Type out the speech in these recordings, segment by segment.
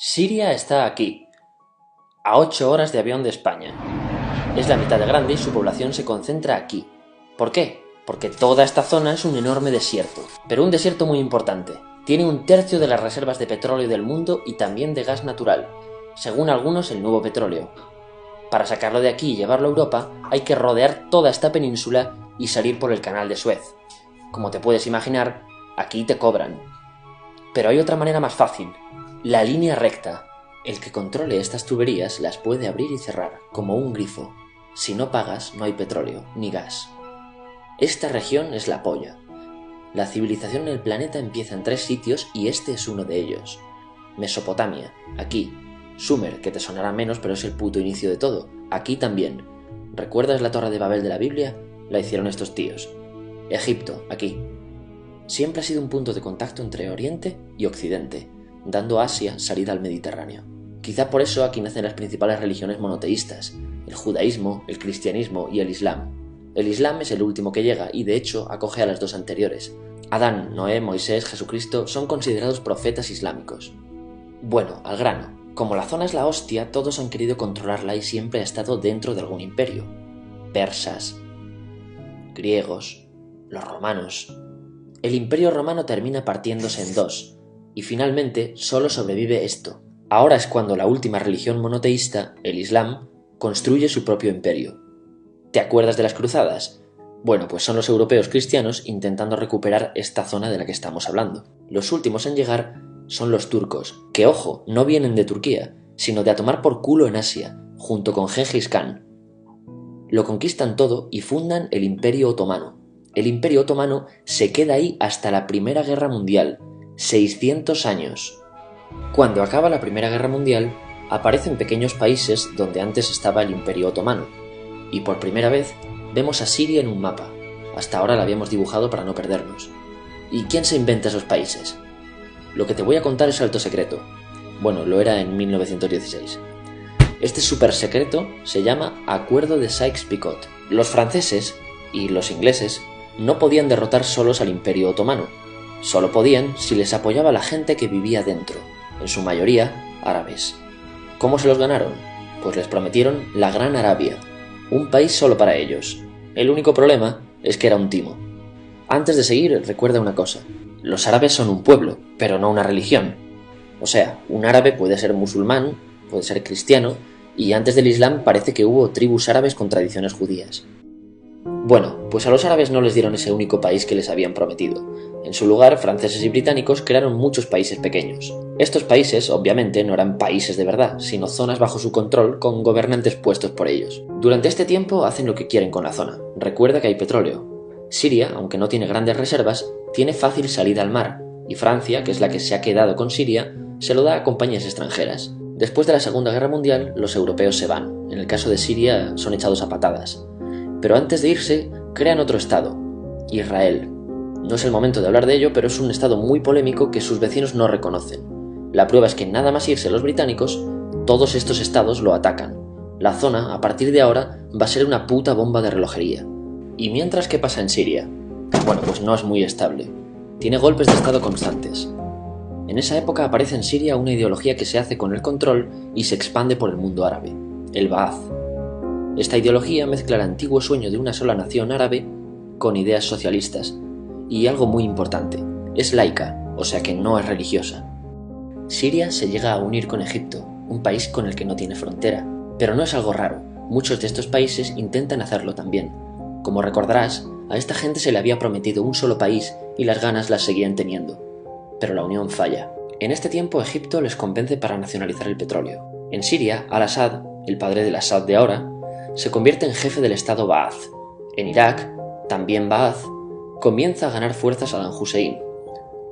Siria está aquí, a 8 horas de avión de España. Es la mitad de grande y su población se concentra aquí. ¿Por qué? Porque toda esta zona es un enorme desierto, pero un desierto muy importante. Tiene 1/3 de las reservas de petróleo del mundo y también de gas natural, según algunos el nuevo petróleo. Para sacarlo de aquí y llevarlo a Europa, hay que rodear toda esta península y salir por el canal de Suez. Como te puedes imaginar, aquí te cobran. Pero hay otra manera más fácil, la línea recta. El que controle estas tuberías las puede abrir y cerrar, como un grifo. Si no pagas, no hay petróleo, ni gas. Esta región es la polla. La civilización en el planeta empieza en 3 sitios y este es uno de ellos. Mesopotamia, aquí. Sumer, que te sonará menos, pero es el puto inicio de todo. Aquí también. ¿Recuerdas la Torre de Babel de la Biblia? La hicieron estos tíos. Egipto, aquí. Siempre ha sido un punto de contacto entre Oriente y Occidente, dando a Asia salida al Mediterráneo. Quizá por eso aquí nacen las principales religiones monoteístas, el judaísmo, el cristianismo y el islam. El islam es el último que llega y de hecho acoge a las 2 anteriores. Adán, Noé, Moisés, Jesucristo son considerados profetas islámicos. Bueno, al grano. Como la zona es la hostia, todos han querido controlarla y siempre ha estado dentro de algún imperio. Persas, griegos, los romanos. El imperio romano termina partiéndose en 2, y finalmente solo sobrevive esto. Ahora es cuando la última religión monoteísta, el Islam, construye su propio imperio. ¿Te acuerdas de las cruzadas? Bueno, pues son los europeos cristianos intentando recuperar esta zona de la que estamos hablando. Los últimos en llegar son los turcos, que ojo, no vienen de Turquía, sino de a tomar por culo en Asia, junto con Gengis Khan. Lo conquistan todo y fundan el Imperio Otomano. El Imperio Otomano se queda ahí hasta la Primera Guerra Mundial, 600 años. Cuando acaba la Primera Guerra Mundial, aparecen pequeños países donde antes estaba el Imperio Otomano, y por primera vez vemos a Siria en un mapa. Hasta ahora la habíamos dibujado para no perdernos. ¿Y quién se inventa esos países? Lo que te voy a contar es alto secreto. Bueno, lo era en 1916. Este súper secreto se llama Acuerdo de Sykes-Picot. Los franceses y los ingleses no podían derrotar solos al Imperio Otomano. Solo podían si les apoyaba la gente que vivía dentro, en su mayoría árabes. ¿Cómo se los ganaron? Pues les prometieron la Gran Arabia, un país solo para ellos. El único problema es que era un timo. Antes de seguir, recuerda una cosa. Los árabes son un pueblo, pero no una religión. O sea, un árabe puede ser musulmán, puede ser cristiano, y antes del Islam parece que hubo tribus árabes con tradiciones judías. Bueno, pues a los árabes no les dieron ese único país que les habían prometido. En su lugar, franceses y británicos crearon muchos países pequeños. Estos países, obviamente, no eran países de verdad, sino zonas bajo su control con gobernantes puestos por ellos. Durante este tiempo hacen lo que quieren con la zona. Recuerda que hay petróleo. Siria, aunque no tiene grandes reservas, tiene fácil salida al mar, y Francia, que es la que se ha quedado con Siria, se lo da a compañías extranjeras. Después de la Segunda Guerra Mundial, los europeos se van. En el caso de Siria, son echados a patadas. Pero antes de irse, crean otro estado, Israel. No es el momento de hablar de ello, pero es un estado muy polémico que sus vecinos no reconocen. La prueba es que nada más irse los británicos, todos estos estados lo atacan. La zona, a partir de ahora, va a ser una puta bomba de relojería. ¿Y mientras qué pasa en Siria? Bueno, pues no es muy estable. Tiene golpes de estado constantes. En esa época aparece en Siria una ideología que se hace con el control y se expande por el mundo árabe, el Ba'ath. Esta ideología mezcla el antiguo sueño de una sola nación árabe con ideas socialistas. Y algo muy importante, es laica, o sea que no es religiosa. Siria se llega a unir con Egipto, un país con el que no tiene frontera. Pero no es algo raro, muchos de estos países intentan hacerlo también. Como recordarás, a esta gente se le había prometido un solo país y las ganas las seguían teniendo. Pero la unión falla. En este tiempo Egipto les convence para nacionalizar el petróleo. En Siria, Al-Assad, el padre del Assad de ahora, se convierte en jefe del estado Ba'ath. En Irak, también Ba'ath, comienza a ganar fuerza Saddam Hussein.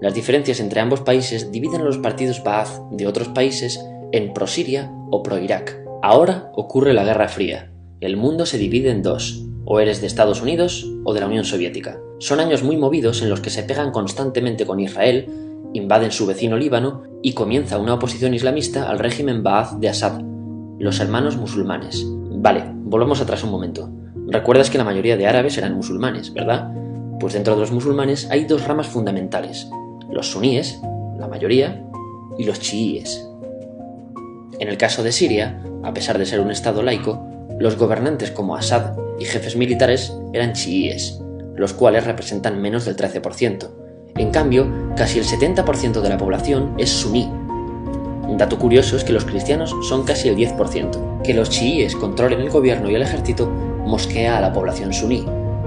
Las diferencias entre ambos países dividen a los partidos Ba'ath de otros países en pro-Siria o pro-Irak. Ahora ocurre la Guerra Fría. El mundo se divide en 2, o eres de Estados Unidos o de la Unión Soviética. Son años muy movidos en los que se pegan constantemente con Israel, invaden su vecino Líbano y comienza una oposición islamista al régimen Ba'ath de Assad, los hermanos musulmanes. Vale, volvamos atrás un momento. Recuerdas que la mayoría de árabes eran musulmanes, ¿verdad? Pues dentro de los musulmanes hay 2 ramas fundamentales, los suníes, la mayoría, y los chiíes. En el caso de Siria, a pesar de ser un estado laico, los gobernantes como Assad y jefes militares eran chiíes, los cuales representan menos del 13%. En cambio, casi el 70% de la población es suní. Un dato curioso es que los cristianos son casi el 10%. Que los chiíes controlen el gobierno y el ejército mosquea a la población suní,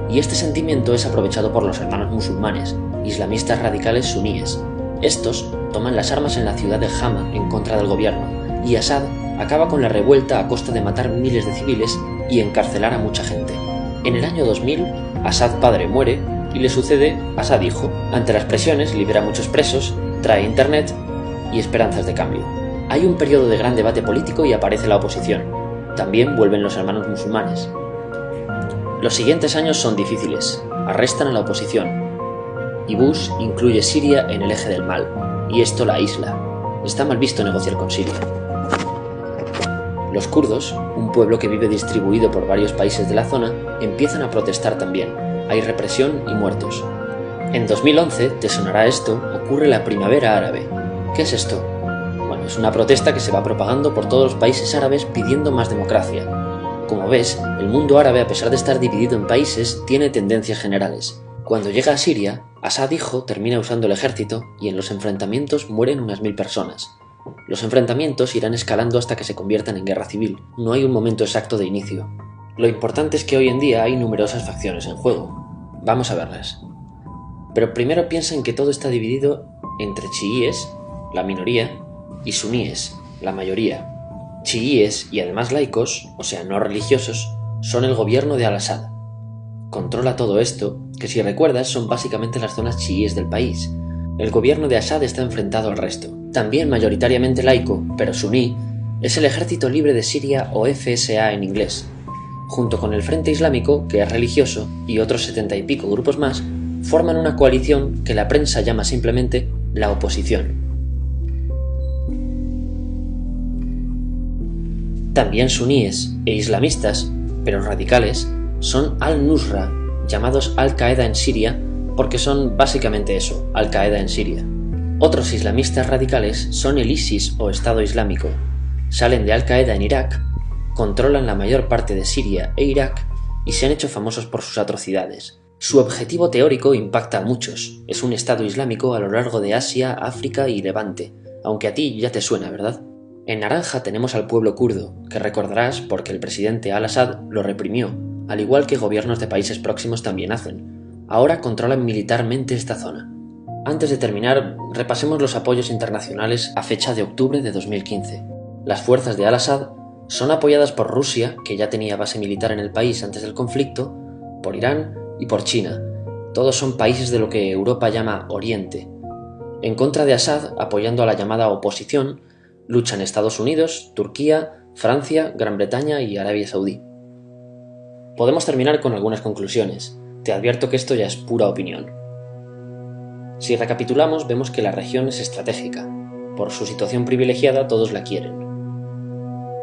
y este sentimiento es aprovechado por los hermanos musulmanes, islamistas radicales suníes. Estos toman las armas en la ciudad de Hama en contra del gobierno, y Assad acaba con la revuelta a costa de matar miles de civiles y encarcelar a mucha gente. En el año 2000, Assad padre muere y le sucede Assad hijo. Ante las presiones libera a muchos presos, trae internet y esperanzas de cambio. Hay un periodo de gran debate político y aparece la oposición. También vuelven los hermanos musulmanes. Los siguientes años son difíciles. Arrestan a la oposición. Y Bush incluye Siria en el eje del mal, y esto la aísla. Está mal visto negociar con Siria. Los kurdos, un pueblo que vive distribuido por varios países de la zona, empiezan a protestar también. Hay represión y muertos. En 2011, te sonará esto, ocurre la Primavera Árabe. ¿Qué es esto? Bueno, es una protesta que se va propagando por todos los países árabes pidiendo más democracia. Como ves, el mundo árabe, a pesar de estar dividido en países, tiene tendencias generales. Cuando llega a Siria, Assad hijo termina usando el ejército y en los enfrentamientos mueren unas 1000 personas. Los enfrentamientos irán escalando hasta que se conviertan en guerra civil. No hay un momento exacto de inicio. Lo importante es que hoy en día hay numerosas facciones en juego. Vamos a verlas. Pero primero piensa en que todo está dividido entre chiíes, la minoría, y suníes, la mayoría. Chiíes y además laicos, o sea no religiosos, son el gobierno de Al-Assad. Controla todo esto, que si recuerdas son básicamente las zonas chiíes del país. El gobierno de Assad está enfrentado al resto. También mayoritariamente laico, pero suní, es el Ejército Libre de Siria o FSA en inglés. Junto con el Frente Islámico, que es religioso, y otros 70 y pico grupos más, forman una coalición que la prensa llama simplemente la oposición. También suníes e islamistas, pero radicales, son Al-Nusra, llamados Al-Qaeda en Siria, porque son básicamente eso, Al-Qaeda en Siria. Otros islamistas radicales son el ISIS o Estado Islámico. Salen de Al-Qaeda en Irak, controlan la mayor parte de Siria e Irak y se han hecho famosos por sus atrocidades. Su objetivo teórico impacta a muchos. Es un Estado Islámico a lo largo de Asia, África y Levante, aunque a ti ya te suena, ¿verdad? En naranja tenemos al pueblo kurdo, que recordarás porque el presidente Al-Assad lo reprimió, al igual que gobiernos de países próximos también hacen. Ahora controlan militarmente esta zona. Antes de terminar, repasemos los apoyos internacionales a fecha de octubre de 2015. Las fuerzas de Al-Assad son apoyadas por Rusia, que ya tenía base militar en el país antes del conflicto, por Irán y por China. Todos son países de lo que Europa llama Oriente. En contra de Assad, apoyando a la llamada oposición, luchan Estados Unidos, Turquía, Francia, Gran Bretaña y Arabia Saudí. Podemos terminar con algunas conclusiones. Te advierto que esto ya es pura opinión. Si recapitulamos, vemos que la región es estratégica. Por su situación privilegiada, todos la quieren.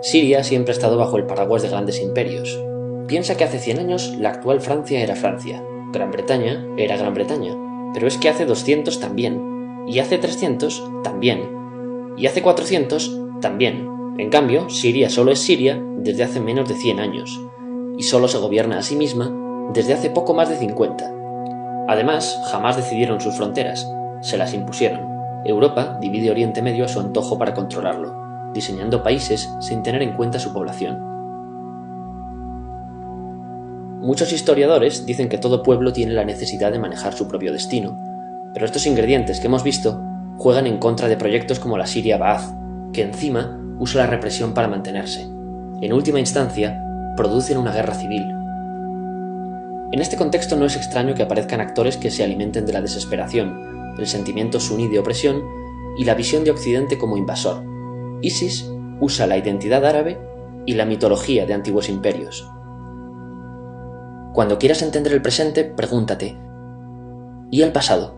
Siria siempre ha estado bajo el paraguas de grandes imperios. Piensa que hace 100 años la actual Francia era Francia, Gran Bretaña era Gran Bretaña, pero es que hace 200 también, y hace 300 también, y hace 400 también. En cambio, Siria solo es Siria desde hace menos de 100 años, y solo se gobierna a sí misma desde hace poco más de 50. Además, jamás decidieron sus fronteras, se las impusieron. Europa divide Oriente Medio a su antojo para controlarlo, diseñando países sin tener en cuenta su población. Muchos historiadores dicen que todo pueblo tiene la necesidad de manejar su propio destino, pero estos ingredientes que hemos visto juegan en contra de proyectos como la Siria Ba'ath, que encima usa la represión para mantenerse. En última instancia, producen una guerra civil. En este contexto no es extraño que aparezcan actores que se alimenten de la desesperación, el sentimiento suní de opresión y la visión de Occidente como invasor. ISIS usa la identidad árabe y la mitología de antiguos imperios. Cuando quieras entender el presente, pregúntate: ¿y el pasado?